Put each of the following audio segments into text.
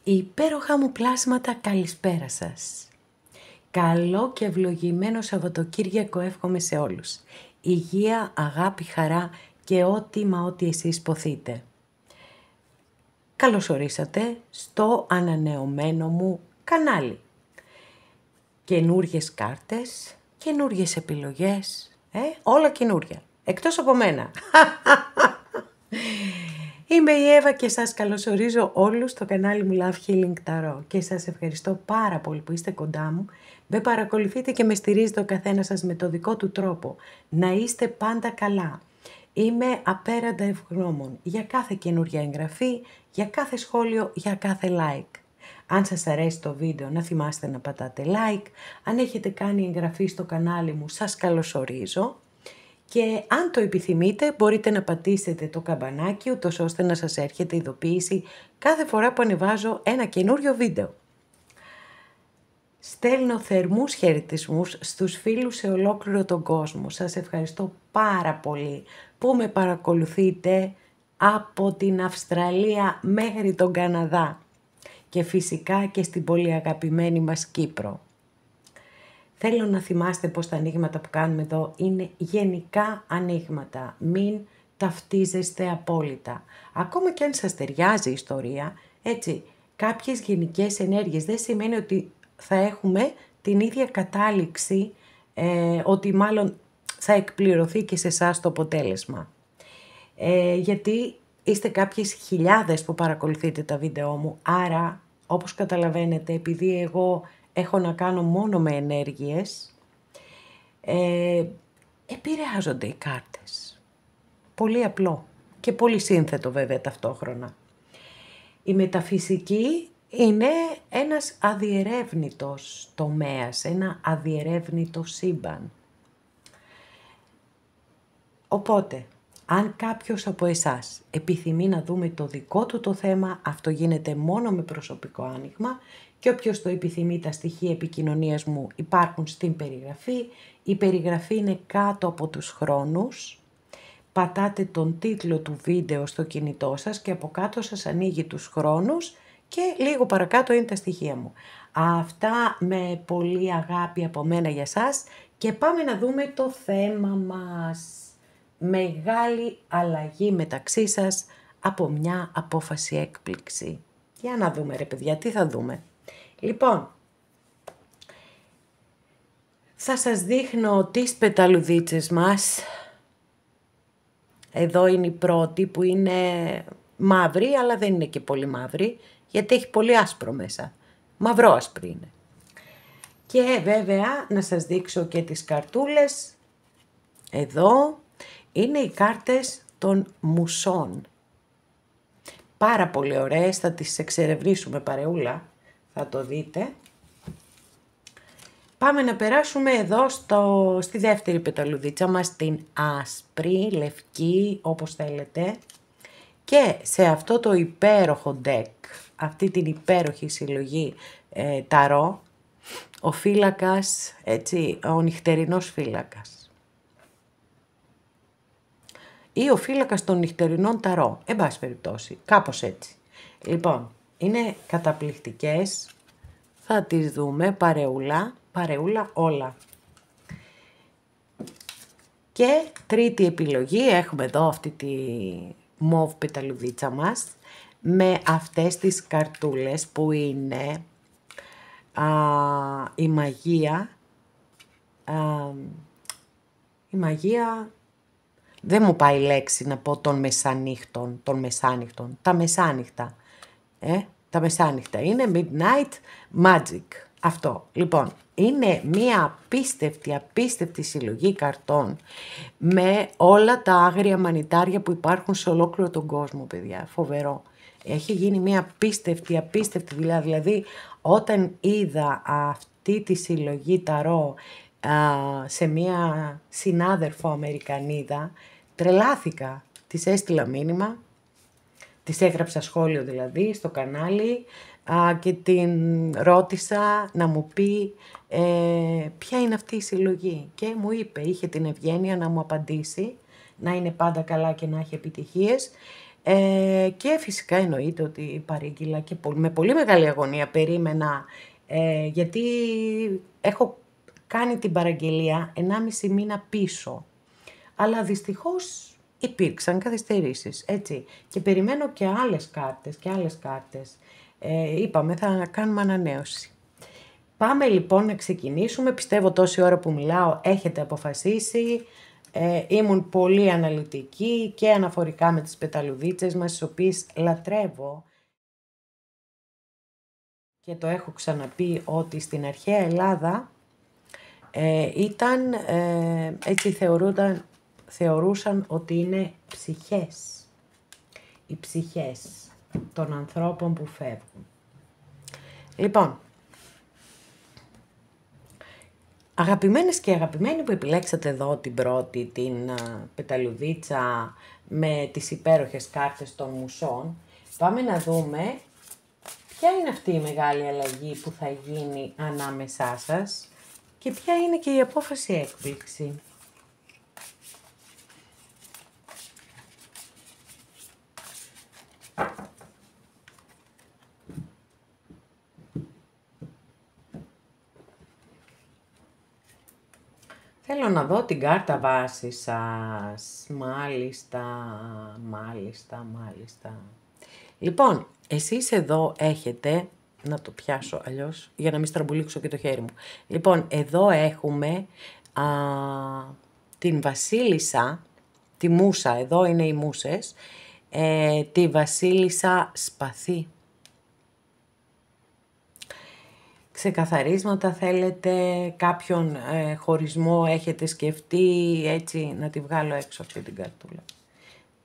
Υπέροχα μου πλάσματα, καλησπέρα σας. Καλό και ευλογημένο Σαββατοκύριακο εύχομαι σε όλους. Υγεία, αγάπη, χαρά και ό,τι εσείς ποθείτε. Καλώς ορίσατε στο ανανεωμένο μου κανάλι. Καινούριες κάρτες, καινούριες επιλογές, όλα καινούρια. Εκτός από μένα. Είμαι η Εύα και σας καλωσορίζω όλους στο κανάλι μου Love Healing Tarot και σας ευχαριστώ πάρα πολύ που είστε κοντά μου, με παρακολουθείτε και με στηρίζετε ο καθένας σας με το δικό του τρόπο. Να είστε πάντα καλά. Είμαι απέραντα ευγνώμων για κάθε καινούρια εγγραφή, για κάθε σχόλιο, για κάθε like. Αν σας αρέσει το βίντεο να θυμάστε να πατάτε like, αν έχετε κάνει εγγραφή στο κανάλι μου σας καλωσορίζω. Και αν το επιθυμείτε μπορείτε να πατήσετε το καμπανάκι ούτως ώστε να σας έρχεται ειδοποίηση κάθε φορά που ανεβάζω ένα καινούριο βίντεο. Στέλνω θερμούς χαιρετισμούς στους φίλους σε ολόκληρο τον κόσμο. Σας ευχαριστώ πάρα πολύ που με παρακολουθείτε από την Αυστραλία μέχρι τον Καναδά και φυσικά και στην πολύ αγαπημένη μας Κύπρο. Θέλω να θυμάστε πως τα ανοίγματα που κάνουμε εδώ είναι γενικά ανοίγματα. Μην ταυτίζεστε απόλυτα. Ακόμα και αν σας ταιριάζει η ιστορία, έτσι, κάποιες γενικές ενέργειες δεν σημαίνει ότι θα έχουμε την ίδια κατάληξη, ότι μάλλον θα εκπληρωθεί και σε εσάς το αποτέλεσμα. Γιατί είστε κάποιες χιλιάδες που παρακολουθείτε τα βίντεό μου, άρα όπως καταλαβαίνετε επειδή εγώ έχω να κάνω μόνο με ενέργειες, επηρεάζονται οι κάρτες. Πολύ απλό και πολύ σύνθετο βέβαια ταυτόχρονα. Η μεταφυσική είναι ένας αδιερεύνητος τομέας, ένα αδιερεύνητο σύμπαν. Οπότε, αν κάποιος από εσάς επιθυμεί να δούμε το δικό του το θέμα, αυτό γίνεται μόνο με προσωπικό άνοιγμα και όποιος το επιθυμεί, τα στοιχεία επικοινωνίας μου υπάρχουν στην περιγραφή. Η περιγραφή είναι κάτω από τους χρόνους. Πατάτε τον τίτλο του βίντεο στο κινητό σας και από κάτω σας ανοίγει τους χρόνους και λίγο παρακάτω είναι τα στοιχεία μου. Αυτά με πολύ αγάπη από μένα για σας και πάμε να δούμε το θέμα μας. Μεγάλη αλλαγή μεταξύ σας από μια απόφαση έκπληξη. Για να δούμε ρε παιδιά, τι θα δούμε. Λοιπόν, θα σας δείχνω τις πεταλουδίτσες μας. Εδώ είναι η πρώτη που είναι μαύρη, αλλά δεν είναι και πολύ μαύρη, γιατί έχει πολύ άσπρο μέσα. Μαυρό άσπρη είναι. Και βέβαια να σας δείξω και τις καρτούλες. Εδώ είναι οι κάρτες των μουσών. Πάρα πολύ ωραίες, θα τις εξερευνήσουμε παρεούλα, θα το δείτε. Πάμε να περάσουμε εδώ στη δεύτερη πεταλουδίτσα μας, την άσπρη, λευκή, όπως θέλετε. Και σε αυτό το υπέροχο deck, αυτή την υπέροχη συλλογή ταρό, ο φύλακας, έτσι, ο νυχτερινός φύλακας. Ή ο φύλακας των νυχτερινών ταρό, εν πάση περιπτώσει, κάπως έτσι. Λοιπόν, είναι καταπληκτικές, θα τις δούμε παρεούλα όλα. Και τρίτη επιλογή, έχουμε εδώ αυτή τη μοβ πεταλουδίτσα μας, με αυτές τις καρτούλες που είναι η μαγεία, δεν μου πάει η λέξη να πω των μεσάνυχτων, τα μεσάνυχτα. Τα μεσάνυχτα είναι Midnight Magic. Αυτό. Λοιπόν, είναι μία απίστευτη συλλογή καρτών με όλα τα άγρια μανιτάρια που υπάρχουν σε ολόκληρο τον κόσμο, παιδιά. Φοβερό. Έχει γίνει μία απίστευτη δουλειά. Δηλαδή, όταν είδα αυτή τη συλλογή ταρό σε μία συνάδελφο Αμερικανίδα, τρελάθηκα. Της έστειλα μήνυμα, της έγραψα σχόλιο δηλαδή στο κανάλι και την ρώτησα να μου πει ποια είναι αυτή η συλλογή και μου είπε, είχε την ευγένεια να μου απαντήσει, να είναι πάντα καλά και να έχει επιτυχίες. Και φυσικά εννοείται ότι παρήγγειλα και με πολύ μεγάλη αγωνία περίμενα, γιατί έχω κάνει την παραγγελία 1,5 μήνα πίσω. Αλλά δυστυχώς υπήρξαν καθυστερήσεις, έτσι. Και περιμένω και άλλες κάρτες. Είπαμε θα κάνουμε ανανέωση. Πάμε λοιπόν να ξεκινήσουμε. Πιστεύω τόση ώρα που μιλάω έχετε αποφασίσει. Ήμουν πολύ αναλυτική και αναφορικά με τις πεταλουδίτσες μας, τις οποίες λατρεύω. Και το έχω ξαναπεί ότι στην αρχαία Ελλάδα έτσι θεωρούσαν ότι είναι ψυχές. Οι ψυχές των ανθρώπων που φεύγουν. Λοιπόν, αγαπημένες και αγαπημένοι που επιλέξατε εδώ την πρώτη, την πεταλουδίτσα με τις υπέροχες κάρτες των μουσών, πάμε να δούμε ποια είναι αυτή η μεγάλη αλλαγή που θα γίνει ανάμεσά σας και ποια είναι και η απόφαση έκπληξη. Θέλω να δω την κάρτα βάση σας. Μάλιστα. Λοιπόν, εσείς εδώ έχετε, να το πιάσω αλλιώς, για να μην στραμπουλήξω και το χέρι μου. Λοιπόν, εδώ έχουμε την βασίλισσα, τη μούσα, εδώ είναι οι μούσες, τη βασίλισσα σπαθί. Ξεκαθαρίσματα θέλετε, κάποιον χωρισμό έχετε σκεφτεί, έτσι να τη βγάλω έξω αυτή την καρτούλα.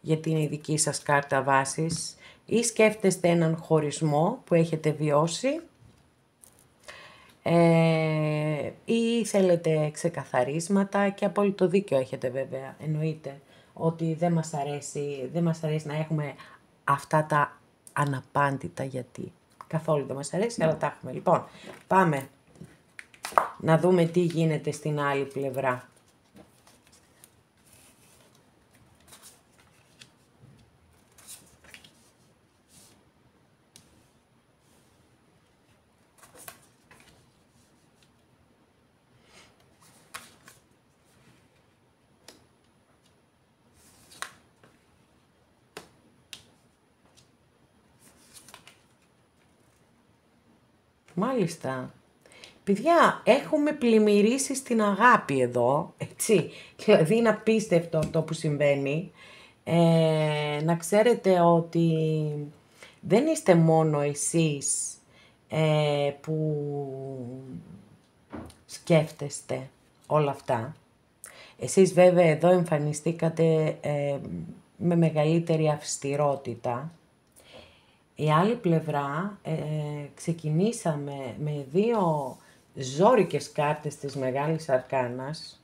Γιατί είναι η δική σας κάρτα βάσης. Ή σκέφτεστε έναν χωρισμό που έχετε βιώσει ή θέλετε ξεκαθαρίσματα και απόλυτο δίκιο έχετε βέβαια. Εννοείται ότι δεν μας αρέσει να έχουμε αυτά τα αναπάντητα γιατί. Καθόλου δεν μας αρέσει, αλλά τα έχουμε. Λοιπόν, πάμε να δούμε τι γίνεται στην άλλη πλευρά. Μάλιστα. Παιδιά, έχουμε πλημμυρίσει στην αγάπη εδώ, έτσι. Δηλαδή είναι απίστευτο αυτό που συμβαίνει. Να ξέρετε ότι δεν είστε μόνο εσείς που σκέφτεστε όλα αυτά. Εσείς βέβαια εδώ εμφανιστήκατε με μεγαλύτερη αυστηρότητα. Η άλλη πλευρά, ξεκινήσαμε με 2 ζόρικες κάρτες της Μεγάλης Αρκάνας,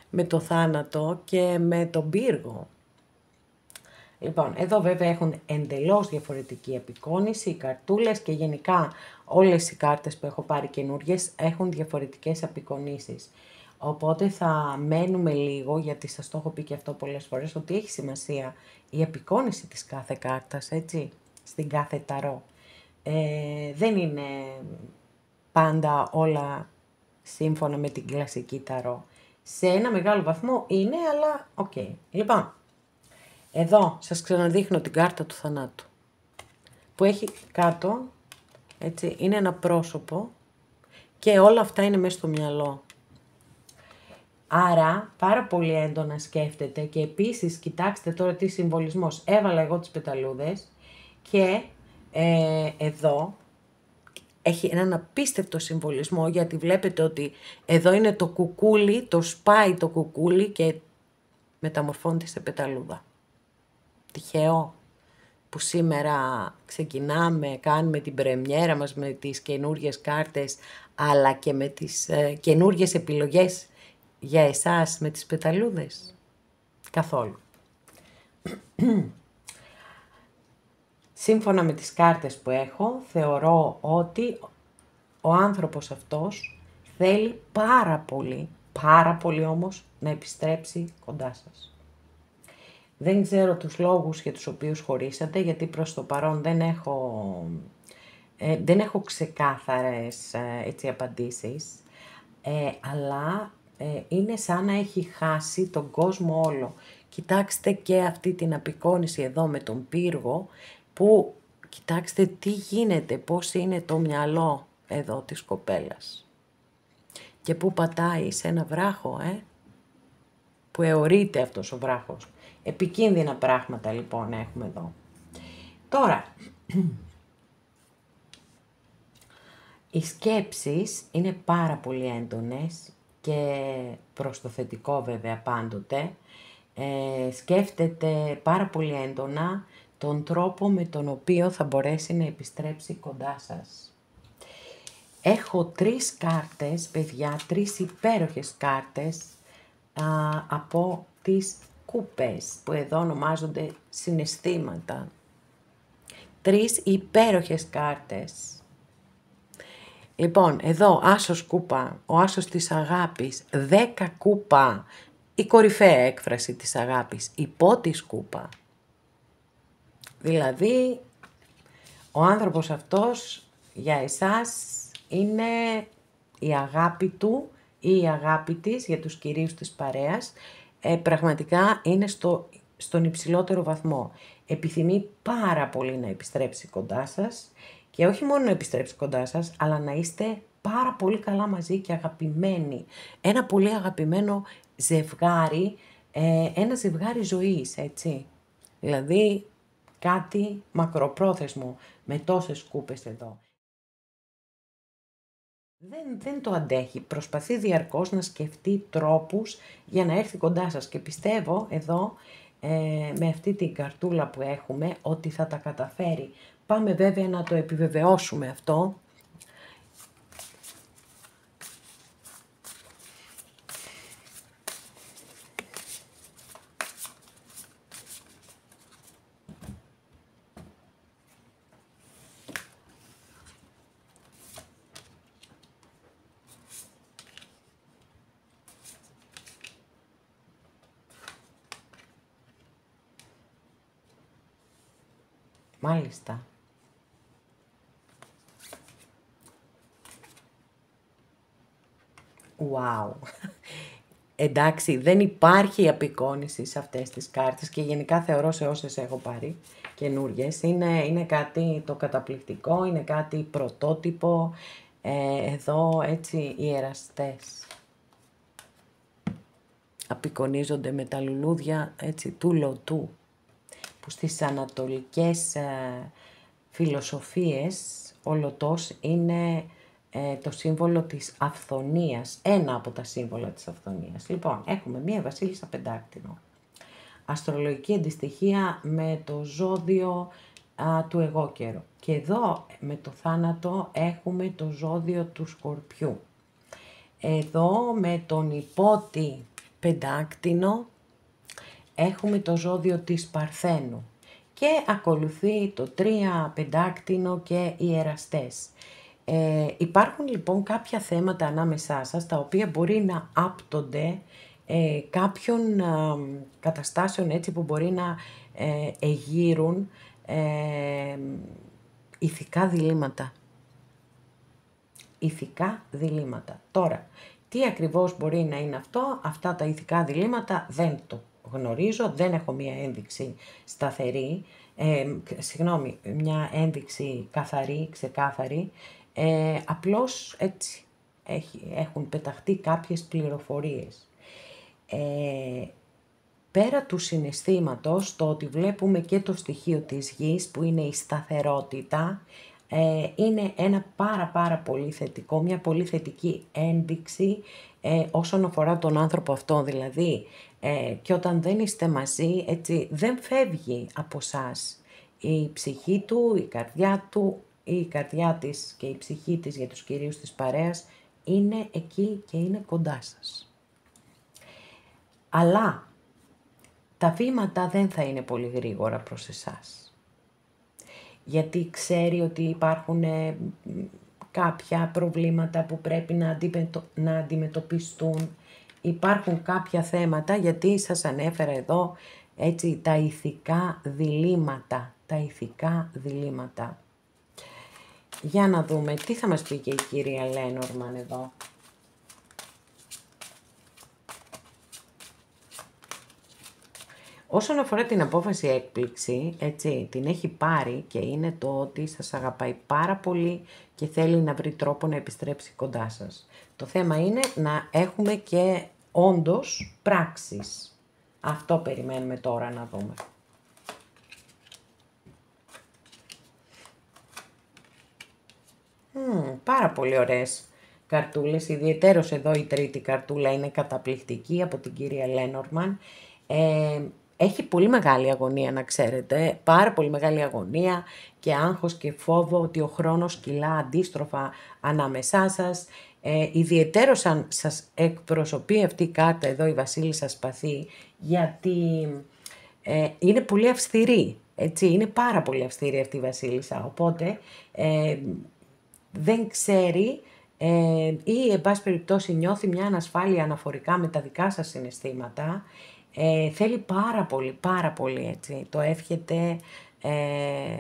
με το θάνατο και με τον πύργο. Λοιπόν, εδώ βέβαια έχουν εντελώς διαφορετική απεικόνηση, οι καρτούλες και γενικά όλες οι κάρτες που έχω πάρει καινούριες έχουν διαφορετικές απεικονίσεις. Οπότε θα μένουμε λίγο, γιατί σας το έχω πει και αυτό πολλές φορές, ότι έχει σημασία η απεικόνιση της κάθε κάρτας, έτσι, στην κάθε ταρό. Δεν είναι πάντα όλα σύμφωνα με την κλασική ταρό. Σε ένα μεγάλο βαθμό είναι, αλλά οκ. Λοιπόν, εδώ σας ξαναδείχνω την κάρτα του θανάτου, που έχει κάτω, έτσι, είναι ένα πρόσωπο και όλα αυτά είναι μέσα στο μυαλό. Άρα, πάρα πολύ έντονα σκέφτεται και επίσης, κοιτάξτε τώρα τι συμβολισμός. Έβαλα εγώ τις πεταλούδες και εδώ έχει έναν απίστευτο συμβολισμό, γιατί βλέπετε ότι εδώ είναι το κουκούλι, το σπάει το κουκούλι και μεταμορφώνεται σε πεταλούδα. Τυχαίο που σήμερα ξεκινάμε, κάνουμε την πρεμιέρα μας με τις καινούριες κάρτες, αλλά και με τις καινούριες επιλογές για εσάς με τις πεταλούδες. Καθόλου. Σύμφωνα με τις κάρτες που έχω, θεωρώ ότι ο άνθρωπος αυτός θέλει πάρα πολύ όμως να επιστρέψει κοντά σας. Δεν ξέρω τους λόγους για τους οποίους χωρίσατε, γιατί προς το παρόν δεν έχω ξεκάθαρες έτσι, απαντήσεις, αλλά είναι σαν να έχει χάσει τον κόσμο όλο. Κοιτάξτε και αυτή την απεικόνιση εδώ με τον πύργο, που κοιτάξτε τι γίνεται, πώς είναι το μυαλό εδώ της κοπέλας. Και που πατάει σε ένα βράχο, που αιωρείται αυτός ο βράχος. Επικίνδυνα πράγματα λοιπόν έχουμε εδώ. Τώρα, οι σκέψεις είναι πάρα πολύ έντονες και προς το θετικό βέβαια πάντοτε. Σκέφτεται πάρα πολύ έντονα τον τρόπο με τον οποίο θα μπορέσει να επιστρέψει κοντά σας. Έχω 3 κάρτες, παιδιά, 3 υπέροχες κάρτες από τις κούπες, που εδώ ονομάζονται συναισθήματα. 3 υπέροχες κάρτες. Λοιπόν, εδώ άσος κούπα, ο άσος της αγάπης, 10 κούπα, η κορυφαία έκφραση της αγάπης, η πότης κούπα. Δηλαδή, ο άνθρωπος αυτός για εσάς είναι η αγάπη του ή η αγάπη της, για τους κυρίους της παρέας, πραγματικά είναι στον υψηλότερο βαθμό. Επιθυμεί πάρα πολύ να επιστρέψει κοντά σας και όχι μόνο να επιστρέψει κοντά σας, αλλά να είστε πάρα πολύ καλά μαζί και αγαπημένοι. Ένα πολύ αγαπημένο ζευγάρι, ένα ζευγάρι ζωής, έτσι. Δηλαδή κάτι μακροπρόθεσμο με τόσες κούπες εδώ. Δεν το αντέχει, προσπαθεί διαρκώς να σκεφτεί τρόπους για να έρθει κοντά σας και πιστεύω εδώ με αυτή την καρτούλα που έχουμε ότι θα τα καταφέρει. Πάμε βέβαια να το επιβεβαιώσουμε αυτό. Μάλιστα. Wow. Εντάξει, δεν υπάρχει απεικόνιση σε αυτές τις κάρτες και γενικά θεωρώ σε όσες έχω πάρει καινούριες. Είναι κάτι το καταπληκτικό, είναι κάτι πρωτότυπο. Εδώ έτσι οι εραστές απεικονίζονται με τα λουλούδια έτσι του λωτού, που στις ανατολικές φιλοσοφίες ο λωτός είναι το σύμβολο της αυθονίας, ένα από τα σύμβολα της αυθονίας. Λοιπόν, έχουμε μία βασίλισσα πεντάκτηνο. Αστρολογική αντιστοιχεία με το ζώδιο του εγώ καιρό. Και εδώ με το θάνατο έχουμε το ζώδιο του Σκορπιού. Εδώ με τον υπότι πεντάκτηνο έχουμε το ζώδιο της Παρθένου. Και ακολουθεί το 3 πεντάκτηνο και οι εραστές. Υπάρχουν λοιπόν κάποια θέματα ανάμεσά σας, τα οποία μπορεί να άπτονται κάποιων καταστάσεων έτσι που μπορεί να εγείρουν ηθικά διλήμματα. Ηθικά διλήμματα. Τώρα, τι ακριβώς μπορεί να είναι αυτό, αυτά τα ηθικά διλήμματα δεν το γνωρίζω, δεν έχω μία ένδειξη σταθερή, μια ένδειξη καθαρή, ξεκάθαρη, απλώς έτσι έχουν πεταχτεί κάποιες πληροφορίες. Πέρα του συναισθήματος, το ότι βλέπουμε και το στοιχείο της γης που είναι η σταθερότητα, είναι ένα πάρα πολύ θετικό, μια πολύ θετική ένδειξη όσον αφορά τον άνθρωπο αυτό, δηλαδή και όταν δεν είστε μαζί, έτσι, δεν φεύγει από σας η ψυχή του, η καρδιά του, η καρδιά της και η ψυχή της για τους κυρίους της παρέας είναι εκεί και είναι κοντά σας. Αλλά τα βήματα δεν θα είναι πολύ γρήγορα προς εσάς. Γιατί ξέρει ότι υπάρχουν κάποια προβλήματα που πρέπει να αντιμετωπιστούν. Υπάρχουν κάποια θέματα, γιατί σας ανέφερα εδώ έτσι, τα ηθικά διλήμματα, τα ηθικά διλήμματα. Για να δούμε τι θα μας πει και η κυρία Λένορμαν εδώ. Όσον αφορά την απόφαση έκπληξη, έτσι, την έχει πάρει και είναι το ότι σας αγαπάει πάρα πολύ και θέλει να βρει τρόπο να επιστρέψει κοντά σας. Το θέμα είναι να έχουμε και όντως πράξεις. Αυτό περιμένουμε τώρα να δούμε. Πάρα πολύ ωραίες καρτούλες, ιδιαιτέρως εδώ η τρίτη καρτούλα είναι καταπληκτική από την κυρία Λένορμαν. Έχει πολύ μεγάλη αγωνία να ξέρετε, πάρα πολύ μεγάλη αγωνία και άγχος και φόβο ότι ο χρόνος κυλά αντίστροφα ανάμεσά σας. Ιδιαιτέρως αν σας εκπροσωπεί αυτή η κάρτα εδώ η Βασίλισσα Σπαθή, γιατί είναι πολύ αυστηρή, έτσι, είναι πάρα πολύ αυστηρή αυτή η Βασίλισσα, οπότε δεν ξέρει ή εν πάση περιπτώσει νιώθει μια ανασφάλεια αναφορικά με τα δικά σας συναισθήματα. Θέλει πάρα πολύ έτσι, το εύχεται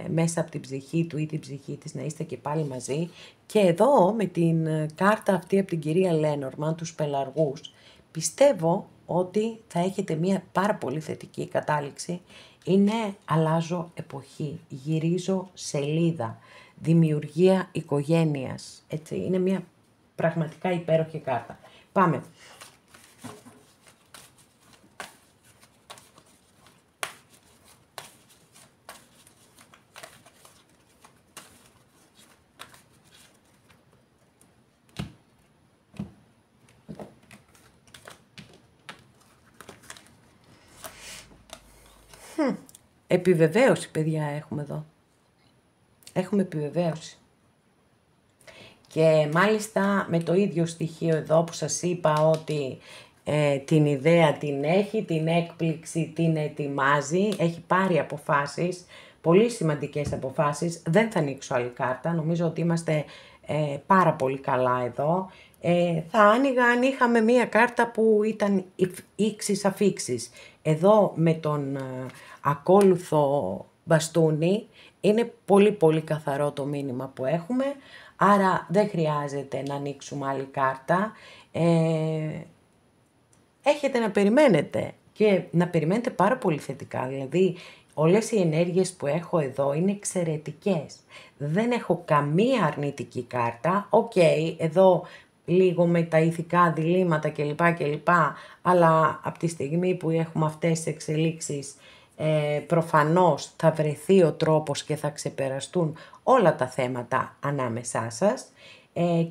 μέσα από την ψυχή του ή την ψυχή της να είστε και πάλι μαζί. Και εδώ με την κάρτα αυτή από την κυρία Λένορμαν, τους πελαργούς, πιστεύω ότι θα έχετε μια πάρα πολύ θετική κατάληξη. Είναι αλλάζω εποχή, γυρίζω σελίδα, δημιουργία οικογένειας, έτσι, είναι μια πραγματικά υπέροχη κάρτα. Πάμε. Επιβεβαίωση, παιδιά, έχουμε εδώ. Έχουμε επιβεβαίωση. Και μάλιστα με το ίδιο στοιχείο εδώ που σας είπα ότι την ιδέα την έχει, την έκπληξη την ετοιμάζει, έχει πάρει αποφάσεις, πολύ σημαντικές αποφάσεις. Δεν θα ανοίξω άλλη κάρτα, νομίζω ότι είμαστε πάρα πολύ καλά εδώ. Θα άνοιγα αν είχαμε μία κάρτα που ήταν ήξεις αφήξεις. Εδώ με τον ακόλουθο μπαστούνι είναι πολύ καθαρό το μήνυμα που έχουμε, άρα δεν χρειάζεται να ανοίξουμε άλλη κάρτα. Έχετε να περιμένετε και να περιμένετε πάρα πολύ θετικά, δηλαδή όλες οι ενέργειες που έχω εδώ είναι εξαιρετικές. Δεν έχω καμία αρνητική κάρτα, εδώ λίγο με τα ηθικά διλήμματα κλπ. Αλλά από τη στιγμή που έχουμε αυτές τις εξελίξεις, προφανώς θα βρεθεί ο τρόπος και θα ξεπεραστούν όλα τα θέματα ανάμεσά σας.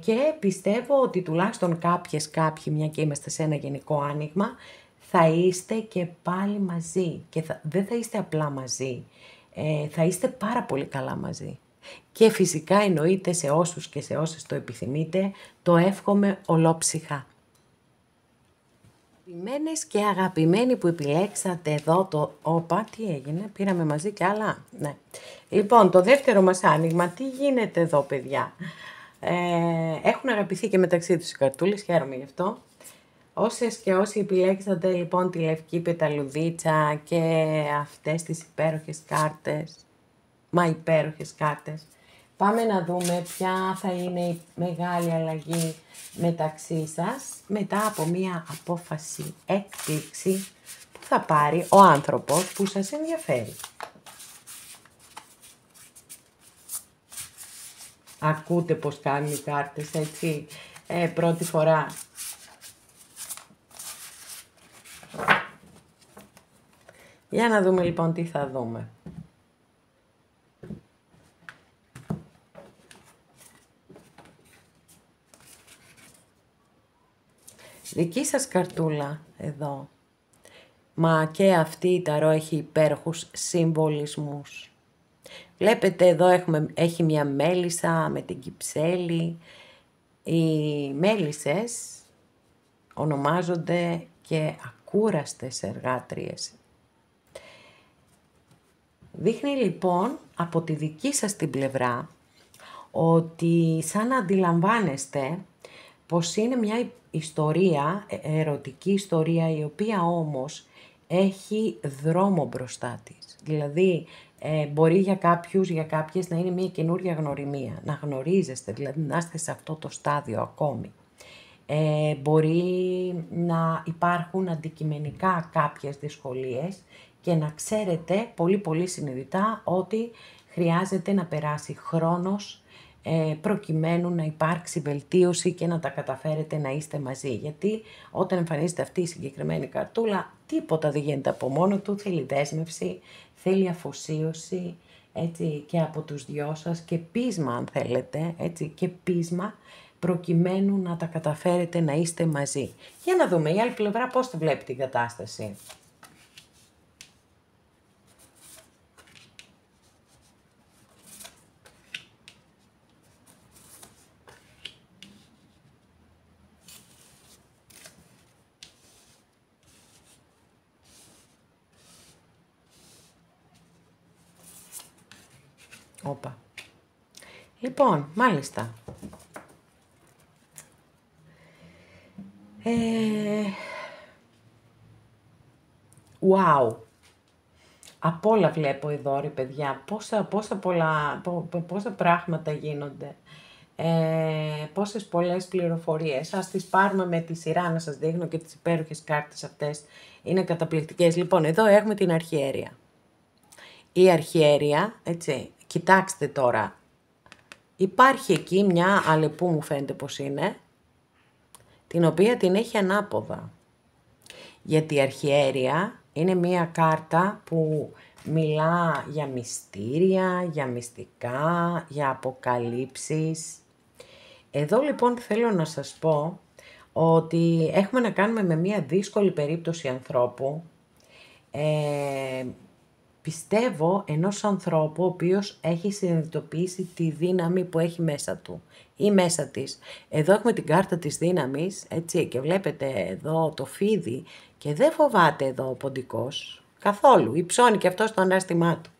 Και πιστεύω ότι τουλάχιστον κάποιοι, μια και είμαστε σε ένα γενικό άνοιγμα, θα είστε και πάλι μαζί και δεν θα είστε απλά μαζί, θα είστε πάρα πολύ καλά μαζί. Και φυσικά εννοείται σε όσους και σε όσες το επιθυμείτε, το εύχομαι ολόψυχα. Αγαπημένες και αγαπημένοι που επιλέξατε εδώ το... Όπα, τι έγινε, πήραμε μαζί κι άλλα. Ναι. Λοιπόν, το δεύτερο μας άνοιγμα, τι γίνεται εδώ παιδιά. Έχουν αγαπηθεί και μεταξύ τους οι καρτούλες, χαίρομαι γι' αυτό. Όσες και όσοι επιλέξατε λοιπόν τη λευκή πεταλουδίτσα και αυτές τις υπέροχες κάρτες, υπέροχες κάρτες, πάμε να δούμε ποια θα είναι η μεγάλη αλλαγή μεταξύ σας μετά από μία απόφαση έκπληξη που θα πάρει ο άνθρωπος που σας ενδιαφέρει. Ακούτε πως κάνουν οι κάρτες έτσι πρώτη φορά. Για να δούμε λοιπόν τι θα δούμε. Δική σας καρτούλα εδώ. Μα και αυτή η ταρό έχει υπέροχους συμβολισμούς. Βλέπετε εδώ έχει μια μέλισσα με την κυψέλη. Οι μέλισσες ονομάζονται και ακούραστες εργάτριες. Δείχνει λοιπόν από τη δική σας την πλευρά ότι σαν να αντιλαμβάνεστε πως είναι μια ιστορία, ερωτική ιστορία, η οποία όμως έχει δρόμο μπροστά της. Δηλαδή, μπορεί για κάποιους, για κάποιες να είναι μια καινούρια γνωριμία, να γνωρίζεστε, δηλαδή να είστε σε αυτό το στάδιο ακόμη. Μπορεί να υπάρχουν αντικειμενικά κάποιες δυσκολίες και να ξέρετε πολύ πολύ συνειδητά ότι χρειάζεται να περάσει χρόνος προκειμένου να υπάρξει βελτίωση και να τα καταφέρετε να είστε μαζί. Γιατί όταν εμφανίζεται αυτή η συγκεκριμένη καρτούλα, τίποτα δεν γίνεται από μόνο του, θέλει δέσμευση, θέλει αφοσίωση, έτσι, και από τους δυο σας και πείσμα αν θέλετε, έτσι, και πείσμα προκειμένου να τα καταφέρετε να είστε μαζί. Για να δούμε η άλλη πλευρά πώς τη βλέπει την κατάσταση. Όπα. Λοιπόν, μάλιστα. Wow. Απ' όλα βλέπω εδώ, ρε παιδιά, πόσα πράγματα γίνονται. Πόσες πολλές πληροφορίες. Ας τις πάρουμε με τη σειρά να σας δείχνω και τις υπέροχες κάρτες αυτές. Είναι καταπληκτικές. Λοιπόν, εδώ έχουμε την αρχιέρεια. Η αρχιέρεια, έτσι, κοιτάξτε τώρα. Υπάρχει εκεί μια αλεπού, μου φαίνεται πως είναι, την οποία την έχει ανάποδα. Γιατί η αρχιέρεια είναι μια κάρτα που μιλά για μυστήρια, για μυστικά, για αποκαλύψεις. Εδώ λοιπόν θέλω να σας πω ότι έχουμε να κάνουμε με μια δύσκολη περίπτωση ανθρώπου. Πιστεύω ενός ανθρώπου ο οποίος έχει συνειδητοποιήσει τη δύναμη που έχει μέσα του ή μέσα της. Εδώ έχουμε την κάρτα της δύναμης, έτσι, και βλέπετε εδώ το φίδι και δεν φοβάται εδώ ο ποντικός καθόλου, υψώνει και αυτό στο ανάστημά του.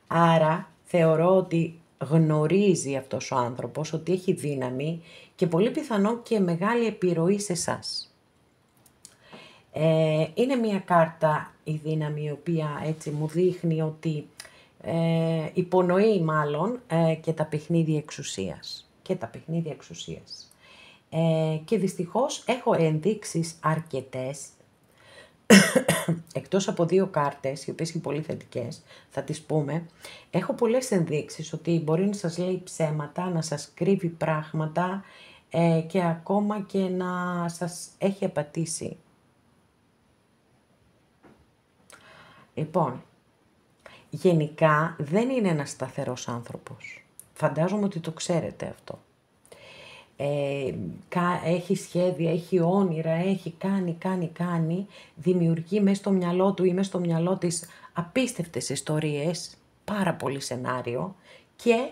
Άρα θεωρώ ότι γνωρίζει αυτός ο άνθρωπος ότι έχει δύναμη και πολύ πιθανό και μεγάλη επιρροή σε εσάς. Είναι μια κάρτα η δύναμη η οποία έτσι μου δείχνει ότι υπονοεί μάλλον και τα παιχνίδια εξουσίας. Και δυστυχώς έχω ενδείξεις αρκετές, εκτός από 2 κάρτες, οι οποίες είναι πολύ θετικές, θα τις πούμε. Έχω πολλές ενδείξεις ότι μπορεί να σας λέει ψέματα, να σας κρύβει πράγματα και ακόμα και να σας έχει απατήσει. Λοιπόν, γενικά δεν είναι ένας σταθερός άνθρωπος. Φαντάζομαι ότι το ξέρετε αυτό. Έχει σχέδια, έχει όνειρα, έχει κάνει, δημιουργεί μέσα στο μυαλό του ή μέσα στο μυαλό της απίστευτες ιστορίες, πάρα πολύ σενάριο και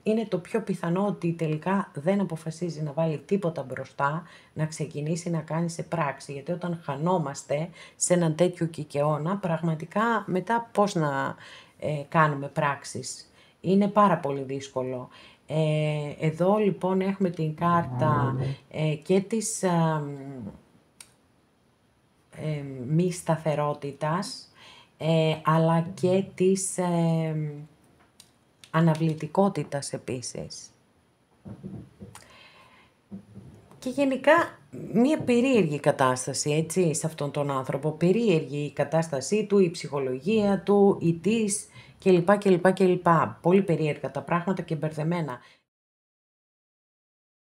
είναι το πιο πιθανό ότι τελικά δεν αποφασίζει να βάλει τίποτα μπροστά, να ξεκινήσει να κάνει σε πράξη. Γιατί όταν χανόμαστε σε έναν τέτοιο κικαιώνα, πραγματικά μετά πώς να κάνουμε πράξεις. Είναι πάρα πολύ δύσκολο. Εδώ λοιπόν έχουμε την κάρτα και της μη σταθερότητας, αλλά και της αναβλητικότητας επίσης. Και γενικά μία περίεργη κατάσταση, έτσι, σε αυτόν τον άνθρωπο. Περίεργη η κατάστασή του, η ψυχολογία του, η της κλπ. Πολύ περίεργα τα πράγματα και μπερδεμένα.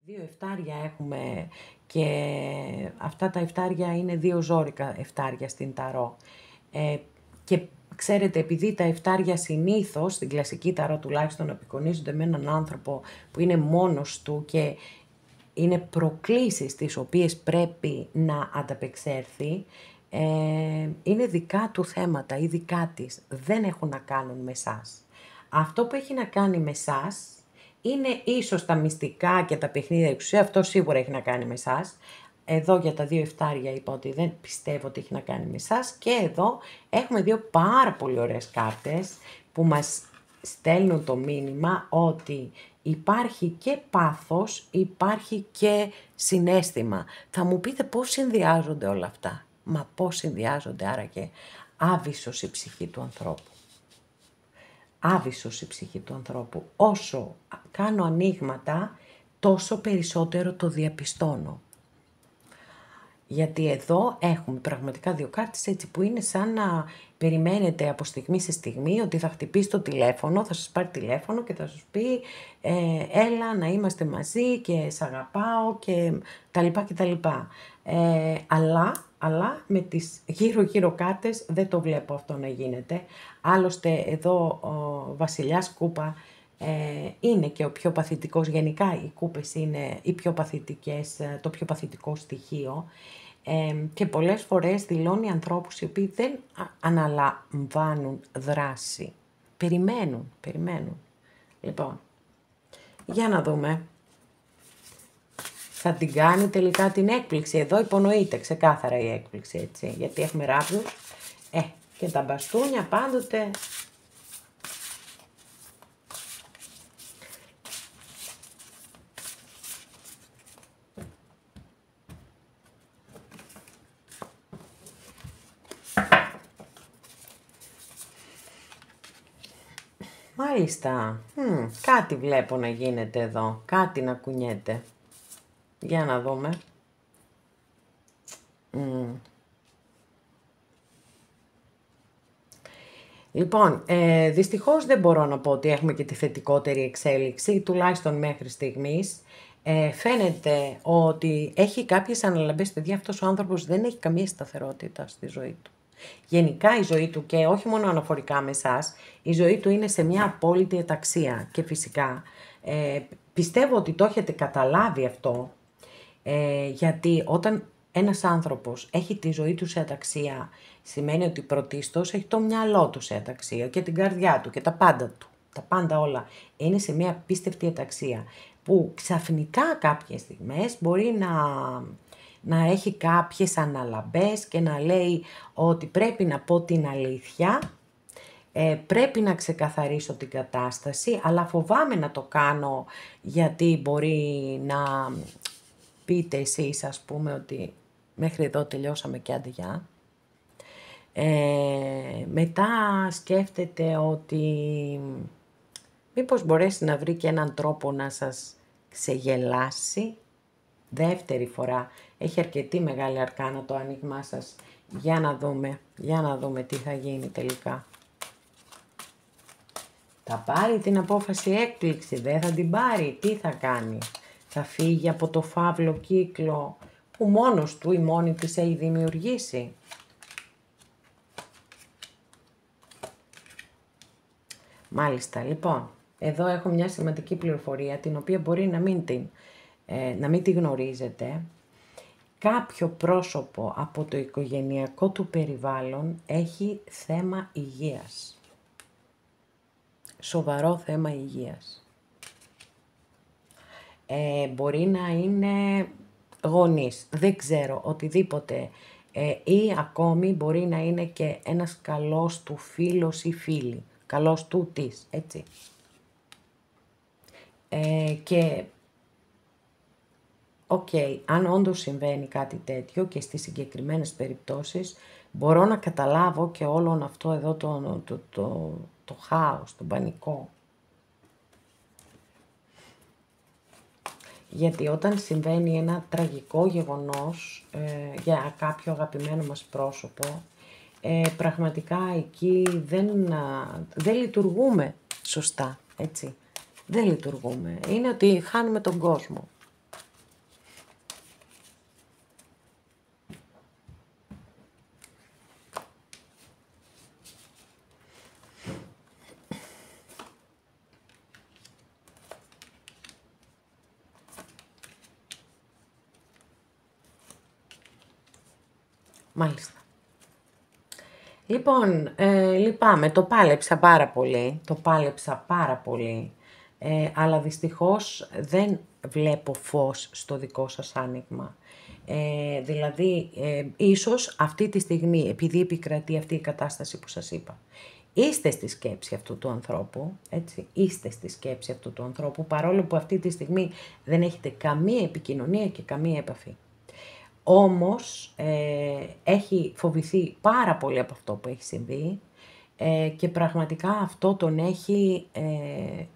2 εφτάρια έχουμε και αυτά τα εφτάρια είναι 2 ζόρικα εφτάρια στην ταρό. Και ξέρετε, επειδή τα εφτάρια συνήθως, στην κλασική ταρό τουλάχιστον, απεικονίζονται με έναν άνθρωπο που είναι μόνος του και είναι προκλήσεις τις οποίες πρέπει να ανταπεξέλθει, είναι δικά του θέματα ή δικά της, δεν έχουν να κάνουν με εσάς. Αυτό που έχει να κάνει με εσάς είναι ίσως τα μυστικά και τα παιχνίδια εξουσία, αυτό σίγουρα έχει να κάνει με εσάς. Εδώ για τα 2 εφτάρια είπα ότι δεν πιστεύω ότι έχει να κάνει με εσάς και εδώ έχουμε 2 πάρα πολύ ωραίες κάρτες που μας στέλνουν το μήνυμα ότι υπάρχει και πάθος, υπάρχει και συναίσθημα. Θα μου πείτε πώς συνδυάζονται όλα αυτά. Μα πώς συνδυάζονται άραγε? Άβυσσος η ψυχή του ανθρώπου. Άβυσσος η ψυχή του ανθρώπου. Όσο κάνω ανοίγματα, τόσο περισσότερο το διαπιστώνω. Γιατί εδώ έχουμε πραγματικά δύο κάρτες έτσι που είναι σαν να περιμένετε από στιγμή σε στιγμή ότι θα χτυπήσει το τηλέφωνο, θα σας πάρει τηλέφωνο και θα σας πει έλα να είμαστε μαζί και σ' αγαπάω και τα λοιπά και τα λοιπά. Αλλά με τις γύρω-γύρω κάρτες δεν το βλέπω αυτό να γίνεται. Άλλωστε εδώ ο βασιλιάς κούπα είναι και ο πιο παθητικός, γενικά οι κούπες είναι οι πιο παθητικές, το πιο παθητικό στοιχείο και πολλές φορές δηλώνει ανθρώπους οι οποίοι δεν αναλαμβάνουν δράση. Περιμένουν. Λοιπόν, για να δούμε. Θα την κάνει τελικά την έκπληξη. Εδώ υπονοείται ξεκάθαρα η έκπληξη, έτσι, γιατί έχουμε ράβδους. Και τα μπαστούνια πάντοτε... Μάλιστα, κάτι βλέπω να γίνεται εδώ, κάτι να κουνιέται. Για να δούμε. Λοιπόν, δυστυχώς δεν μπορώ να πω ότι έχουμε και τη θετικότερη εξέλιξη, τουλάχιστον μέχρι στιγμής. Φαίνεται ότι έχει κάποιες αναλαμπές, παιδιά, αυτός ο άνθρωπος δεν έχει καμία σταθερότητα στη ζωή του. Γενικά η ζωή του και όχι μόνο αναφορικά με εσάς, η ζωή του είναι σε μια απόλυτη αταξία και φυσικά πιστεύω ότι το έχετε καταλάβει αυτό, γιατί όταν ένας άνθρωπος έχει τη ζωή του σε αταξία, σημαίνει ότι πρωτίστως έχει το μυαλό του σε αταξία και την καρδιά του και τα πάντα του. Τα πάντα όλα είναι σε μια απίστευτη αταξία που ξαφνικά κάποιες στιγμές μπορεί να έχει κάποιες αναλαμπές και να λέει ότι πρέπει να πω την αλήθεια, πρέπει να ξεκαθαρίσω την κατάσταση, αλλά φοβάμαι να το κάνω γιατί μπορεί να πείτε εσείς, ας πούμε, ότι μέχρι εδώ τελειώσαμε και άντε γεια. Μετά σκέφτεται ότι μήπως μπορέσει να βρει και έναν τρόπο να σας ξεγελάσει. Δεύτερη φορά, έχει αρκετή μεγάλη αρκάνα το άνοιγμά σας. Για να δούμε τι θα γίνει τελικά. Θα πάρει την απόφαση έκπληξη, δεν θα την πάρει, τι θα κάνει? Θα φύγει από το φαύλο κύκλο που μόνος του ή μόνη της έχει δημιουργήσει. Μάλιστα, λοιπόν, εδώ έχω μια σημαντική πληροφορία την οποία μπορεί να μην τη γνωρίζετε. Κάποιο πρόσωπο από το οικογενειακό του περιβάλλον έχει θέμα υγείας. Σοβαρό θέμα υγείας. Μπορεί να είναι γονείς, δεν ξέρω, οτιδήποτε. Ή ακόμη μπορεί να είναι και ένας καλός του φίλος ή φίλη. Καλός του της, έτσι. Και... αν όντως συμβαίνει κάτι τέτοιο και στις συγκεκριμένες περιπτώσεις, μπορώ να καταλάβω και όλον αυτό εδώ το χάος, τον πανικό. Γιατί όταν συμβαίνει ένα τραγικό γεγονός για κάποιο αγαπημένο μας πρόσωπο, πραγματικά εκεί δεν λειτουργούμε σωστά, έτσι. Δεν λειτουργούμε. Είναι ότι χάνουμε τον κόσμο. Μάλιστα. Λοιπόν, λυπάμαι, το πάλεψα πάρα πολύ, αλλά δυστυχώς δεν βλέπω φως στο δικό σας άνοιγμα. Δηλαδή, ίσως αυτή τη στιγμή, επειδή επικρατεί αυτή η κατάσταση που σας είπα, είστε στη σκέψη αυτού του ανθρώπου, έτσι, είστε στη σκέψη αυτού του ανθρώπου, παρόλο που αυτή τη στιγμή δεν έχετε καμία επικοινωνία και καμία επαφή. Όμως έχει φοβηθεί πάρα πολύ από αυτό που έχει συμβεί και πραγματικά αυτό τον έχει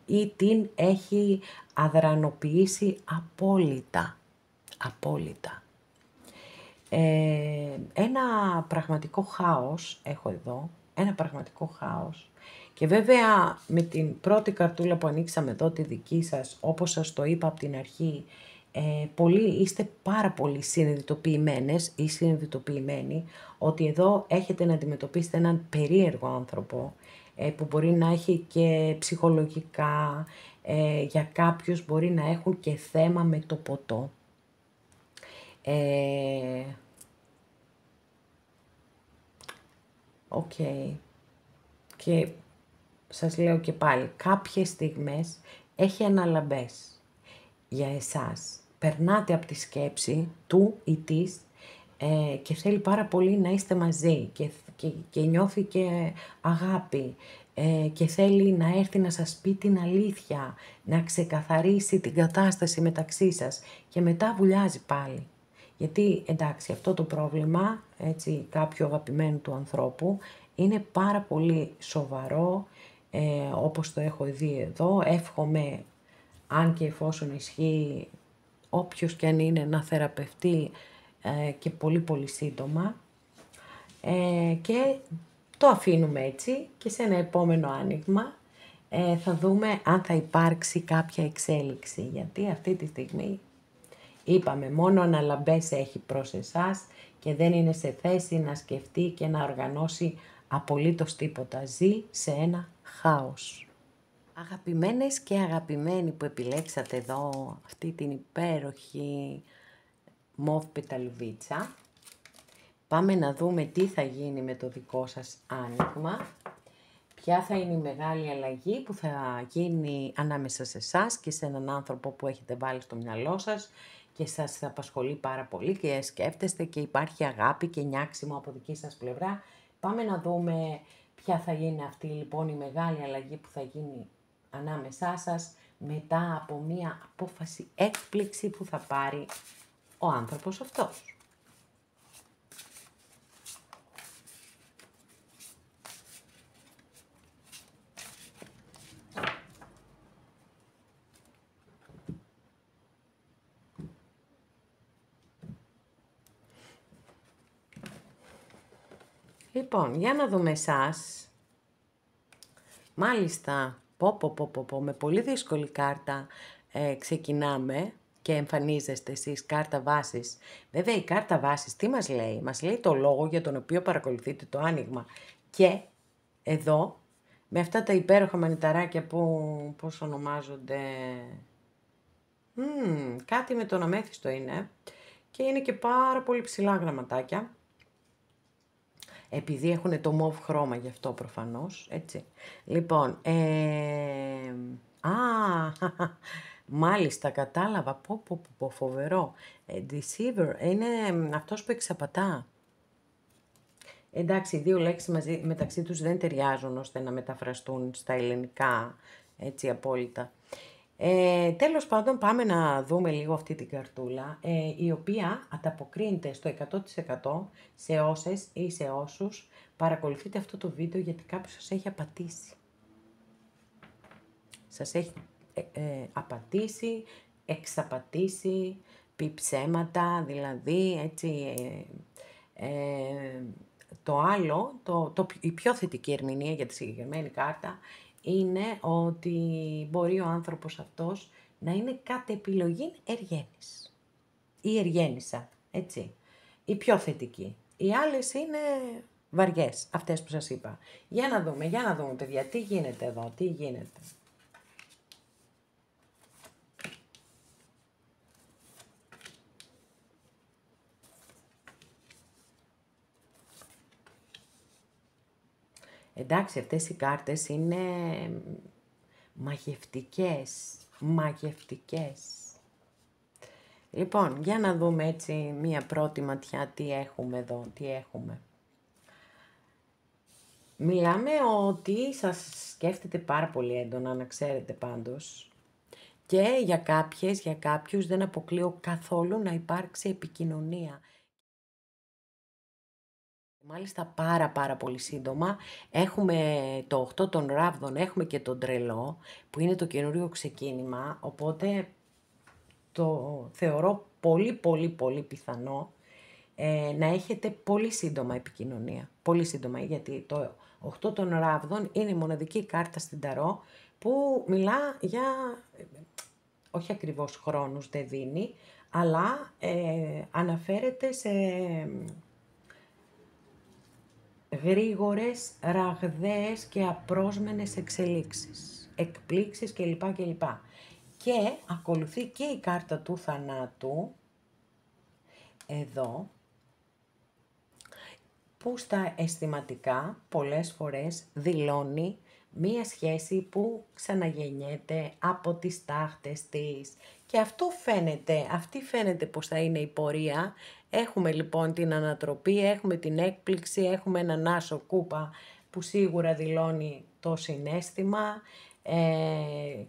ή την έχει αδρανοποιήσει απόλυτα. Απόλυτα. Ένα πραγματικό χάος έχω εδώ, ένα πραγματικό χάος. Και βέβαια με την πρώτη καρτούλα που ανοίξαμε εδώ, τη δική σας, όπως σας το είπα από την αρχή, πολλοί είστε πάρα πολύ συνειδητοποιημένες ή συνειδητοποιημένοι ότι εδώ έχετε να αντιμετωπίσετε έναν περίεργο άνθρωπο που μπορεί να έχει και ψυχολογικά, για κάποιους μπορεί να έχουν και θέμα με το ποτό. Οκ. Και σας λέω και πάλι, κάποιες στιγμές έχει αναλαμπές για εσάς. Περνάτε από τη σκέψη του ή της και θέλει πάρα πολύ να είστε μαζί και νιώθει και αγάπη και θέλει να έρθει να σας πει την αλήθεια, να ξεκαθαρίσει την κατάσταση μεταξύ σας και μετά βουλιάζει πάλι. Γιατί εντάξει, αυτό το πρόβλημα, έτσι, κάποιου αγαπημένου του ανθρώπου, είναι πάρα πολύ σοβαρό, όπως το έχω δει εδώ. Εύχομαι, αν και εφόσον ισχύει, όποιος και αν είναι, να θεραπευτεί και πολύ πολύ σύντομα. Και το αφήνουμε έτσι και σε ένα επόμενο άνοιγμα θα δούμε αν θα υπάρξει κάποια εξέλιξη. Γιατί αυτή τη στιγμή είπαμε, μόνο αναλαμπές έχει προς εσάς και δεν είναι σε θέση να σκεφτεί και να οργανώσει απολύτως τίποτα. Ζει σε ένα χάος. Αγαπημένες και αγαπημένοι που επιλέξατε εδώ αυτή την υπέροχη μοβ πεταλουδίτσα, πάμε να δούμε τι θα γίνει με το δικό σας άνοιγμα. Ποια θα είναι η μεγάλη αλλαγή που θα γίνει ανάμεσα σε εσάς και σε έναν άνθρωπο που έχετε βάλει στο μυαλό σας και σας απασχολεί πάρα πολύ και σκέφτεστε και υπάρχει αγάπη και νιάξιμο από δική σας πλευρά. Πάμε να δούμε ποια θα είναι αυτή λοιπόν η μεγάλη αλλαγή που θα γίνει ανάμεσά σας μετά από μία απόφαση έκπληξη που θα πάρει ο άνθρωπος αυτός. Λοιπόν, για να δούμε εσάς. Μάλιστα, με πολύ δύσκολη κάρτα ξεκινάμε και εμφανίζεστε εσείς κάρτα βάσης. Βέβαια η κάρτα βάσης τι μας λέει? Μας λέει το λόγο για τον οποίο παρακολουθείτε το άνοιγμα. Και εδώ, με αυτά τα υπέροχα μανιταράκια που, πώς ονομάζονται, κάτι με τον αμέθιστο είναι, και είναι και πάρα πολύ ψηλά γραμματάκια. Επειδή έχουν το μοβ χρώμα, γι' αυτό προφανώς, έτσι. Λοιπόν, μάλιστα, κατάλαβα, φοβερό. Deceiver, είναι αυτός που εξαπατά. Εντάξει, οι δύο λέξεις μεταξύ τους δεν ταιριάζουν ώστε να μεταφραστούν στα ελληνικά, έτσι, απόλυτα. Τέλος πάντων, πάμε να δούμε λίγο αυτή την καρτούλα, η οποία ανταποκρίνεται στο 100% σε όσες ή σε όσους παρακολουθείτε αυτό το βίντεο, γιατί κάποιος σας έχει απατήσει. Σας έχει απατήσει, εξαπατήσει, πει ψέματα, δηλαδή, έτσι. Το άλλο, η πιο θετική ερμηνεία για τη συγκεκριμένη κάρτα, είναι ότι μπορεί ο άνθρωπος αυτός να είναι κατ' επιλογή εργένης ή εργένισσα, έτσι. Η πιο θετική. Οι άλλες είναι βαριές, αυτές που σας είπα. Για να δούμε παιδιά, τι γίνεται εδώ, τι γίνεται. Εντάξει, αυτές οι κάρτες είναι μαγευτικές. Λοιπόν, για να δούμε έτσι μία πρώτη ματιά τι έχουμε εδώ, τι έχουμε. Μιλάμε ότι σας σκέφτεται πάρα πολύ έντονα, να ξέρετε πάντως. Και για κάποιους δεν αποκλείω καθόλου να υπάρξει επικοινωνία. Μάλιστα πάρα πολύ σύντομα έχουμε το 8 των ράβδων, έχουμε και τον τρελό που είναι το καινούριο ξεκίνημα, οπότε το θεωρώ πολύ πιθανό να έχετε πολύ σύντομα επικοινωνία. Πολύ σύντομα, γιατί το 8 των ράβδων είναι η μοναδική κάρτα στην Ταρό που μιλά για, όχι ακριβώς χρόνους δεν δίνει, αλλά αναφέρεται σε γρήγορες, ραγδαίες και απρόσμενες εξελίξεις, εκπλήξεις κλπ. Και ακολουθεί και η κάρτα του θανάτου, εδώ, που στα αισθηματικά πολλές φορές δηλώνει μία σχέση που ξαναγεννιέται από τις τάχτες της. Και αυτό φαίνεται, αυτή φαίνεται πως θα είναι η πορεία. Έχουμε λοιπόν την ανατροπή, έχουμε την έκπληξη, έχουμε έναν άσο κούπα που σίγουρα δηλώνει το συναίσθημα.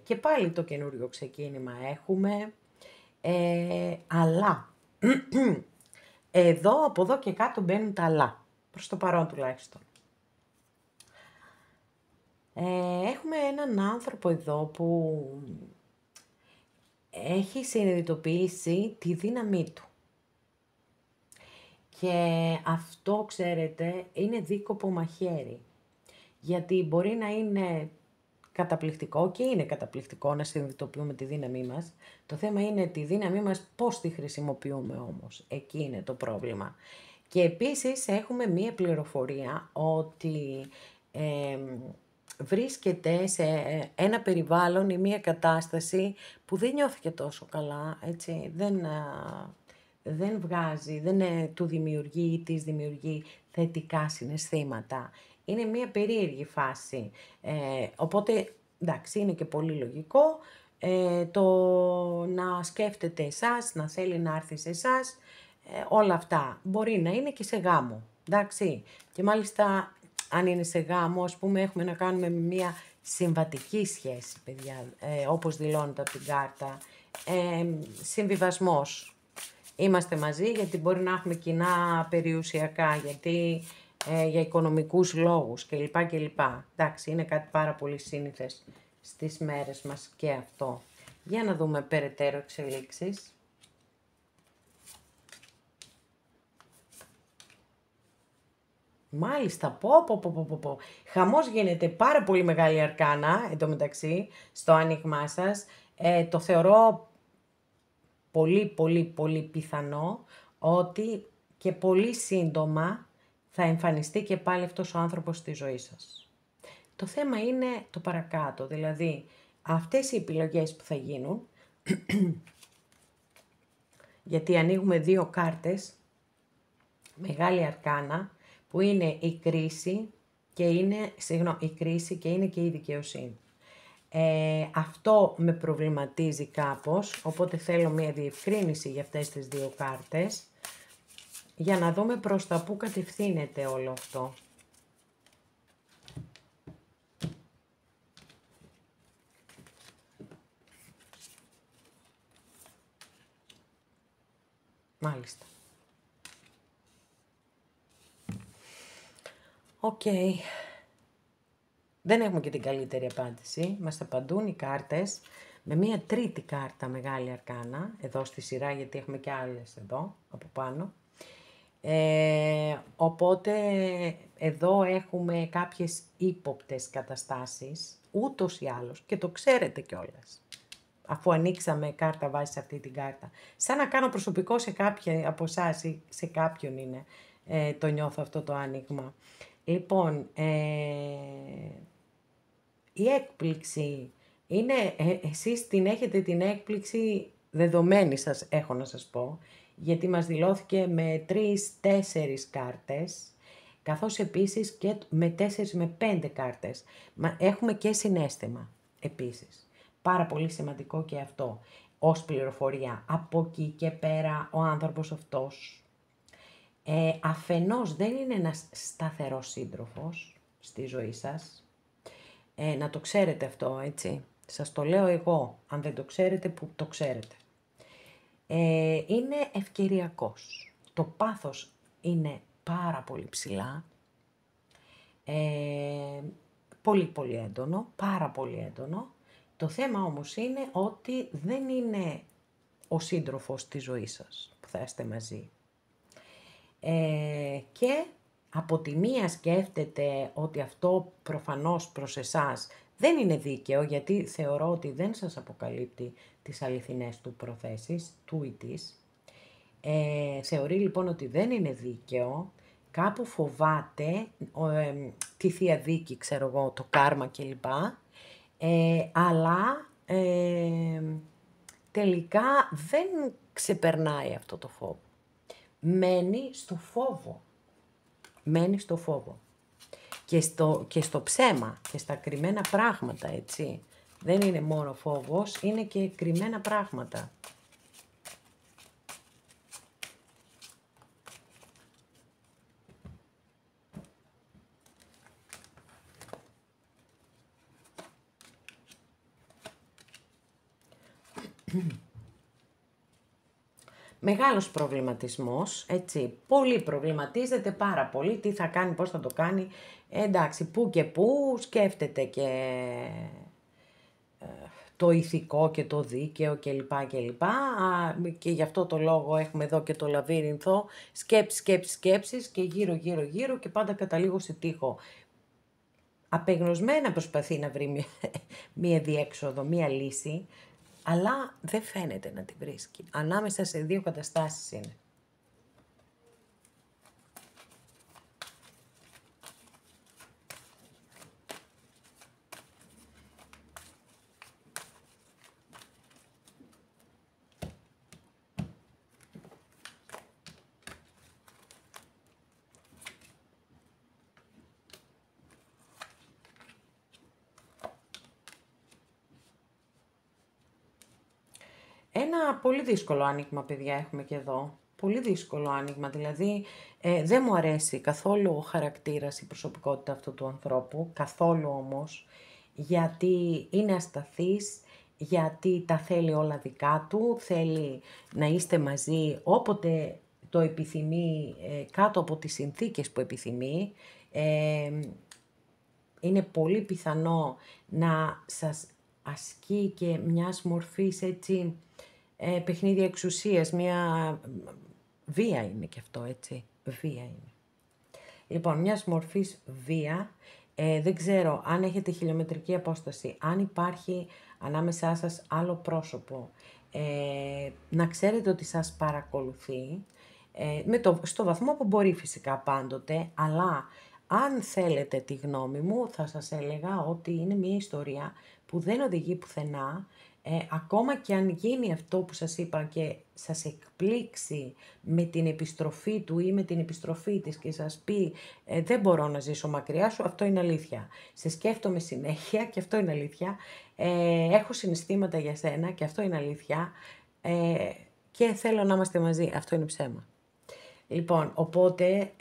Και πάλι το καινούριο ξεκίνημα έχουμε. Αλλά εδώ, από εδώ και κάτω μπαίνουν τα αλλά. Προς το παρόν τουλάχιστον. Έχουμε έναν άνθρωπο εδώ που έχει συνειδητοποιήσει τη δύναμή του. Και αυτό, ξέρετε, είναι δίκοπο μαχαίρι. Γιατί μπορεί να είναι καταπληκτικό και είναι καταπληκτικό να συνειδητοποιούμε τη δύναμή μας. Το θέμα είναι τη δύναμή μας πώς τη χρησιμοποιούμε όμως. Εκεί είναι το πρόβλημα. Και επίσης έχουμε μία πληροφορία ότι βρίσκεται σε ένα περιβάλλον ή μία κατάσταση που δεν νιώθηκε τόσο καλά, έτσι, δεν βγάζει, δεν του δημιουργεί ή της δημιουργεί θετικά συναισθήματα. Είναι μία περίεργη φάση, οπότε εντάξει είναι και πολύ λογικό το να σκέφτεται εσάς, να θέλει να έρθει σε εσάς, όλα αυτά. Μπορεί να είναι και σε γάμο, εντάξει. Και μάλιστα αν είναι σε γάμο, ας πούμε, έχουμε να κάνουμε με μία συμβατική σχέση, παιδιά, όπως δηλώνεται από την κάρτα. Συμβιβασμός. Είμαστε μαζί γιατί μπορεί να έχουμε κοινά περιουσιακά, γιατί για οικονομικούς λόγους κλπ. Εντάξει, είναι κάτι πάρα πολύ σύνηθες στις μέρες μας και αυτό. Για να δούμε περαιτέρω εξελίξεις. Μάλιστα, πω. Χαμός γίνεται, πάρα πολύ μεγάλη αρκάνα, εντωμεταξύ, στο άνοιγμά σας. Το θεωρώ πολύ πιθανό ότι και πολύ σύντομα θα εμφανιστεί και πάλι αυτός ο άνθρωπος στη ζωή σας. Το θέμα είναι το παρακάτω, δηλαδή αυτές οι επιλογές που θα γίνουν, γιατί ανοίγουμε δύο κάρτες, μεγάλη αρκάνα, που είναι η κρίση και είναι, η κρίση και είναι και η δικαιοσύνη. Αυτό με προβληματίζει κάπως, οπότε θέλω μια διευκρίνηση για αυτές τις δύο κάρτες, για να δούμε προς τα πού κατευθύνεται όλο αυτό. Μάλιστα. Οκ. Δεν έχουμε και την καλύτερη απάντηση. Μας απαντούν οι κάρτες με μία τρίτη κάρτα μεγάλη αρκάνα, εδώ στη σειρά, γιατί έχουμε και άλλες εδώ, από πάνω. Οπότε εδώ έχουμε κάποιες ύποπτες καταστάσεις, ούτως ή άλλως, και το ξέρετε κιόλας, αφού ανοίξαμε κάρτα βάση σε αυτή την κάρτα. Σαν να κάνω προσωπικό σε κάποια από εσάς ή σε κάποιον είναι, το νιώθω αυτό το άνοιγμα. Λοιπόν, η έκπληξη είναι, εσείς την έχετε την έκπληξη δεδομένη σας, έχω να σας πω, γιατί μας δηλώθηκε με 3-4 κάρτες, καθώς επίσης και με 4 με 5 κάρτες. Έχουμε και συναίσθημα επίσης. Πάρα πολύ σημαντικό και αυτό, ως πληροφορία. Από εκεί και πέρα ο άνθρωπος αυτός, αφενός δεν είναι ένας σταθερός σύντροφος στη ζωή σας, να το ξέρετε αυτό, έτσι. Σας το λέω εγώ, αν δεν το ξέρετε, που το ξέρετε. Είναι ευκαιριακός. Το πάθος είναι πάρα πολύ ψηλά. Πολύ πολύ έντονο, πάρα πολύ έντονο. Το θέμα όμως είναι ότι δεν είναι ο σύντροφος της ζωής σας που θα είστε μαζί. Και από τη μία σκέφτεται ότι αυτό προφανώς προς εσάς δεν είναι δίκαιο, γιατί θεωρώ ότι δεν σας αποκαλύπτει τις αληθινές του προθέσεις, του ή της. Θεωρεί λοιπόν ότι δεν είναι δίκαιο, κάπου φοβάται τη Θεία Δίκη, ξέρω εγώ, το κάρμα κλπ. Αλλά τελικά δεν ξεπερνάει αυτό το φόβο. Μένει στο φόβο. Μένει στο φόβο. Και στο ψέμα και στα κρυμμένα πράγματα, έτσι. Δεν είναι μόνο φόβος, είναι και κρυμμένα πράγματα. Μεγάλος προβληματισμός, έτσι, πολύ προβληματίζεται πάρα πολύ, τι θα κάνει, πώς θα το κάνει, εντάξει, πού και πού, σκέφτεται και το ηθικό και το δίκαιο κλπ. Και γι' αυτό το λόγο έχουμε εδώ και το λαβύρινθο, σκέψεις και γύρω και πάντα καταλήγω σε τοίχο. Απεγνωσμένα προσπαθεί να βρει μία διέξοδο, μία λύση, αλλά δεν φαίνεται να τη βρίσκει. Ανάμεσα σε δύο καταστάσεις είναι. Ένα πολύ δύσκολο άνοιγμα, παιδιά, έχουμε και εδώ. Πολύ δύσκολο άνοιγμα, δηλαδή δεν μου αρέσει καθόλου ο χαρακτήρας, η προσωπικότητα αυτού του ανθρώπου, καθόλου όμως, γιατί είναι ασταθής, γιατί τα θέλει όλα δικά του, θέλει να είστε μαζί όποτε το επιθυμεί, κάτω από τις συνθήκες που επιθυμεί. Είναι πολύ πιθανό να σας ασκεί και μιας μορφής έτσι παιχνίδια εξουσίας, μια βία είναι και αυτό, έτσι, βία είναι. Λοιπόν, μιας μορφής βία, δεν ξέρω αν έχετε χιλιομετρική απόσταση, αν υπάρχει ανάμεσά σας άλλο πρόσωπο, να ξέρετε ότι σας παρακολουθεί, στο βαθμό που μπορεί φυσικά πάντοτε, αλλά αν θέλετε τη γνώμη μου, θα σας έλεγα ότι είναι μια ιστορία που δεν οδηγεί πουθενά, ακόμα και αν γίνει αυτό που σας είπα και σας εκπλήξει με την επιστροφή του ή με την επιστροφή της και σας πει δεν μπορώ να ζήσω μακριά σου, αυτό είναι αλήθεια. Σε σκέφτομαι συνέχεια και αυτό είναι αλήθεια. Έχω συναισθήματα για σένα και αυτό είναι αλήθεια. Και θέλω να είμαστε μαζί, αυτό είναι ψέμα. Λοιπόν, οπότε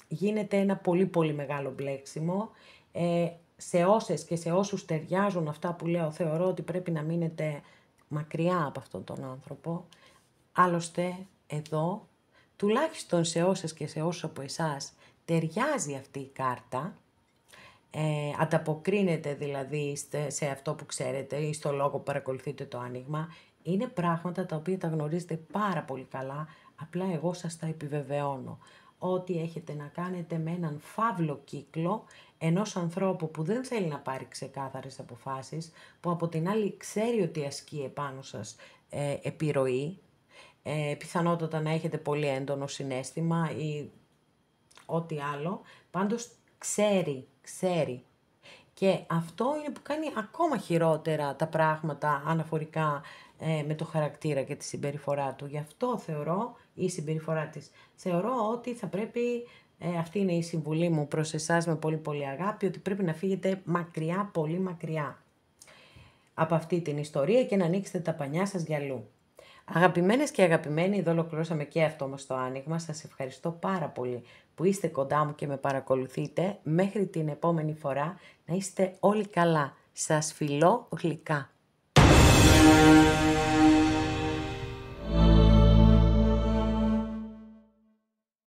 γίνεται ένα πολύ πολύ μεγάλο μπλέξιμο. Σε όσες και σε όσους ταιριάζουν αυτά που λέω, θεωρώ ότι πρέπει να μείνετε μακριά από αυτόν τον άνθρωπο. Άλλωστε, εδώ, τουλάχιστον σε όσες και σε όσους από εσάς ταιριάζει αυτή η κάρτα, ανταποκρίνεται δηλαδή σε αυτό που ξέρετε ή στο λόγο που παρακολουθείτε το άνοιγμα, είναι πράγματα τα οποία τα γνωρίζετε πάρα πολύ καλά, απλά εγώ σας τα επιβεβαιώνω. Ότι έχετε να κάνετε με έναν φαύλο κύκλο ενός ανθρώπου που δεν θέλει να πάρει ξεκάθαρες αποφάσεις, που από την άλλη ξέρει ότι ασκεί επάνω σας επιρροή, πιθανότατα να έχετε πολύ έντονο συναίσθημα ή ό,τι άλλο, πάντως ξέρει. Και αυτό είναι που κάνει ακόμα χειρότερα τα πράγματα αναφορικά με το χαρακτήρα και τη συμπεριφορά του. Γι' αυτό θεωρώ, η συμπεριφορά της, θεωρώ ότι θα πρέπει, αυτή είναι η συμβουλή μου προς εσάς με πολύ πολύ αγάπη, ότι πρέπει να φύγετε μακριά, πολύ μακριά από αυτή την ιστορία και να ανοίξετε τα πανιά σας για αλλού. Αγαπημένες και αγαπημένοι, εδώ ολοκληρώσαμε και αυτό μας το άνοιγμα. Σας ευχαριστώ πάρα πολύ που είστε κοντά μου και με παρακολουθείτε. Μέχρι την επόμενη φορά να είστε όλοι καλά. Σας φιλώ γλυκά.